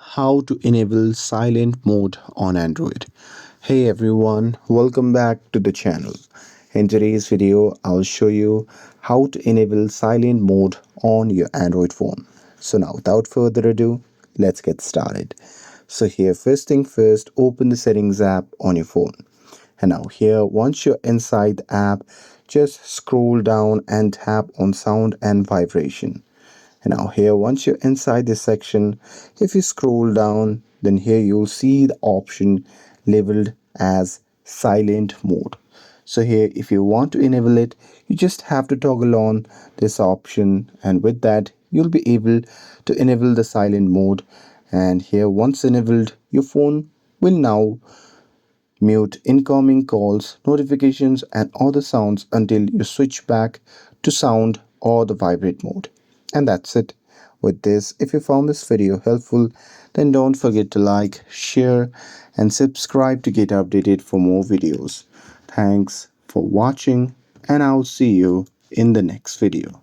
How to enable silent mode on Android. Hey everyone, welcome back to the channel. In today's video, I'll show you how to enable silent mode on your Android phone. So now without further ado, let's get started. So here, first thing first, open the settings app on your phone. And now here, once you're inside the app, just scroll down and tap on sound and vibration. And now here, once you're inside this section, if you scroll down, then here you'll see the option labeled as silent mode. So here, if you want to enable it, you just have to toggle on this option, and with that you'll be able to enable the silent mode. And here, once enabled, your phone will now mute incoming calls, notifications, and other sounds until you switch back to sound or the vibrate mode. And that's it. With this, if you found this video helpful, then don't forget to like, share, and subscribe to get updated for more videos. Thanks for watching, and I'll see you in the next video.